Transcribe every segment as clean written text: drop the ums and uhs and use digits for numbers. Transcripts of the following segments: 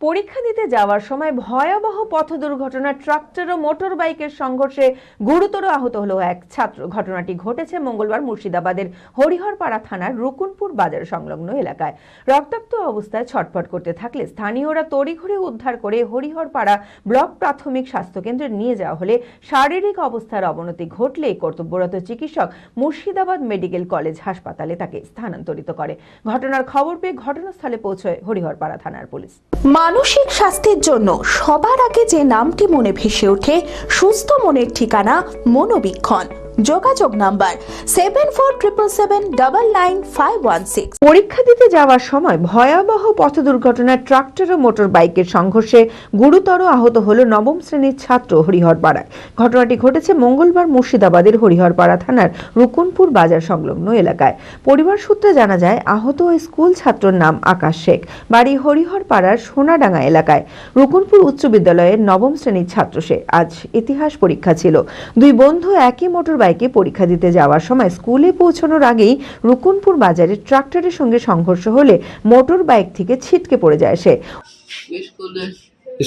পরীক্ষা দিতে যাওয়ার সময় ভয়াবহ পথ দুর্ঘটনা ট্রাক্টর ও মোটর বাইকের সংঘর্ষে গুরুতর আহত হলো এক ছাত্র। ঘটনাটি ঘটেছে মঙ্গলবার মুর্শিদাবাদের হরিহরপাড়া থানার রুকুনপুর বাজার সংলগ্ন এলাকায়। রক্তাক্ত অবস্থায় ছটফট করতে থাকলে স্থানীয়রা তড়িঘড়ি উদ্ধার করে হরিহরপাড়া ব্লক প্রাথমিক স্বাস্থ্যকেন্দ্রে নিয়ে যাওয়া হলে শারীরিক অবস্থার অবনতি ঘটলে কর্তব্যরত চিকিৎসক মুর্শিদাবাদ মেডিকেল কলেজ হাসপাতালে তাকে স্থানান্তরিত করে। ঘটনার খবর পেয়ে ঘটনাস্থলে পৌঁছয় হরিহরপাড়া থানার পুলিশ। মানসিক স্বাস্থ্যের জন্য সবার আগে যে নামটি মনে ভেসে ওঠে সুস্থ মনের ঠিকানা মনোবীক্ষণ। যোগাযোগ নাম্বার 7477799516। পরীক্ষা দিতে যাওয়ার সময় ভয়াবহ পথ দুর্ঘটনায় ট্রাক্টর ও মোটর বাইকের সংঘর্ষে গুরুতর আহত হলো নবম শ্রেণীর ছাত্র হরিহরপাড়ায়। ঘটনাটি ঘটেছে মঙ্গলবার মুর্শিদাবাদের হরিহরপাড়া থানার রুকুনপুর বাজার সংলগ্ন এলাকায়। পরিবার সূত্রে জানা যায়, আহত ওই স্কুল ছাত্রর নাম আকাশ শেখ, বাড়ি হরিহরপাড়ার সোনাডাঙ্গা এলাকায়। রুকুনপুর উচ্চ বিদ্যালয়ের নবম শ্রেণীর ছাত্র সে। আজ ইতিহাস পরীক্ষা ছিল। দুই বন্ধু একই মোটর বাইকে পরীক্ষা দিতে যাওয়ার সময় স্কুলে পৌঁছানোর আগেই রুকুনপুর বাজারে ট্রাক্টরের সঙ্গে সংঘর্ষ হলে মোটর বাইক থেকে ছিটকে পড়ে যায় সে।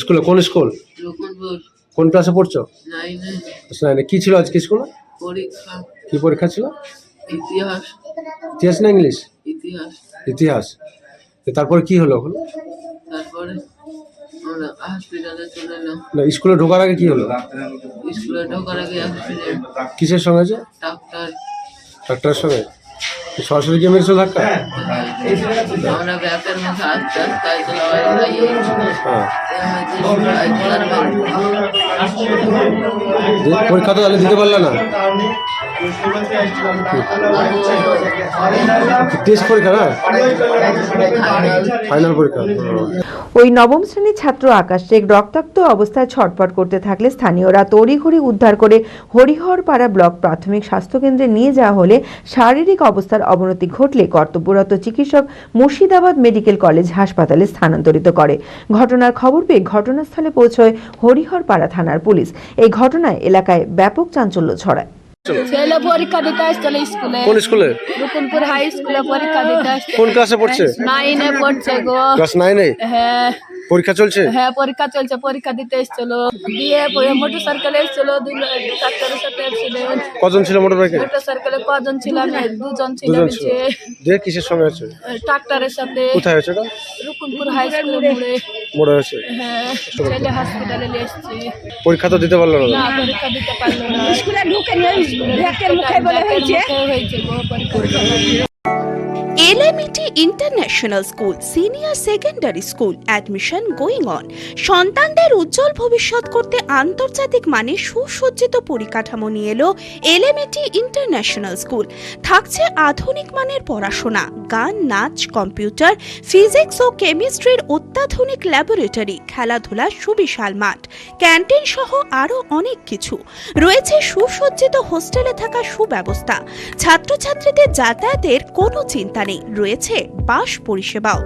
স্কুলে কোন স্কুল? রুকুনপুর কোন ক্লাসে পড়ছো? 9 কি ছিল আজকে স্কুলে? পরীক্ষা। কি পরীক্ষা ছিল? ইতিহাস। ইতিহাস না ইংলিশ? ইতিহাস। ইতিহাস। তারপরে কি হলো? তারপরে আমরা হসপিটালে চলে এলাম। না, স্কুলে ঢোকার আগে কি হলো? স্কুলে ঢোকার আগে অ্যাক্সিডেন্ট। কিসের সঙ্গে আছে? ট্রাক্টরের সঙ্গে। সরাসরি গিয়ে মেরেছিল ধাক্কা? আমরা ব্যাকের মুখে আস্তে আস্তে পরীক্ষা তো তাহলে দিতে পারলে না? টেস্ট পরীক্ষা না, ফাইনাল পরীক্ষা। ওই নবম শ্রেণীর ছাত্র আকাশ শেখ রক্তাক্ত অবস্থায় ছটফট করতে থাকলে স্থানীয়রা তড়িঘড়ি উদ্ধার করে হরিহরপাড়া ব্লক প্রাথমিক স্বাস্থ্যকেন্দ্রে নিয়ে যাওয়া হলে শারীরিক অবস্থার অবনতি ঘটলে কর্তব্যরত চিকিৎসক মুর্শিদাবাদ মেডিকেল কলেজ হাসপাতালে স্থানান্তরিত করে। ঘটনার খবর পেয়ে ঘটনাস্থলে পৌঁছয় হরিহরপাড়া থানার পুলিশ। এই ঘটনায় এলাকায় ব্যাপক চাঞ্চল্য ছড়ায়। ছেলে পরীক্ষা দিতে আসছিল স্কুলে। কোন স্কুলে? রুকুনপুর হাই স্কুলে পরীক্ষা দিতে আসছে। কোন ক্লাসে পড়ছে? 9 এ পড়ছে গো। ক্লাস 9 এ? হ্যাঁ। পরীক্ষা চলছে? হ্যাঁ, পরীক্ষা চলছে। পরীক্ষা দিতে এসেছিল। দিয়ে মোটর সাইকেলে এসেছিল। ডাক্তারের সাথে অ্যাক্সিডেন্ট। কজন ছিল মোটর বাইকে? মোটর সাইকেলে কজন ছিল? না, দুজন ছিল। দিয়ে কিসের সঙ্গে আছে? ডাক্তারের সাথে। কোথায় হয়েছে এটা? রুকুনপুর হাই স্কুলে মোড়ে হয়েছে। হ্যাঁ, ছেলে হসপিটালে নিয়ে এসেছি। পরীক্ষা তো দিতে পারলো না? না, পরীক্ষা দিতে পারলো না। স্কুলে ঢুকে নিয়ে ব্যাকের মুখে বলে হয়েছে গো পরীক্ষা। LMET international school senior secondary school admission going on. সন্তানদের উজ্জ্বল ভবিষ্যৎ করতে আন্তর্জাতিক মানের সুসজ্জিত পরিকাঠামো নিয়ে এলো এলএমইটি ইন্টারন্যাশনাল স্কুল। থাকছে আধুনিক মানের পড়াশোনা, গান, নাচ, কম্পিউটার, ফিজিক্স ও কেমিস্ট্রির অত্যাধুনিক ল্যাবরেটরি, খেলাধুলার সুবিশাল মাঠ, ক্যান্টিন সহ আরও অনেক কিছু। রয়েছে সুসজ্জিত হোস্টেলে থাকা সুব্যবস্থা। ছাত্রছাত্রীদের যাতায়াতের কোনো চিন্তা নেই। রয়েছে বাস পরিষেবাও।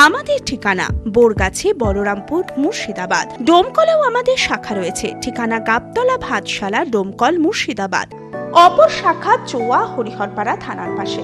আমাদের ঠিকানা বোরগাছি, বলরামপুর, মুর্শিদাবাদ। ডোমকলেও আমাদের শাখা রয়েছে। ঠিকানা গাবতলা ভাতশালা, ডোমকল, মুর্শিদাবাদ। অপর শাখা চোয়া, হরিহরপাড়া থানার পাশে।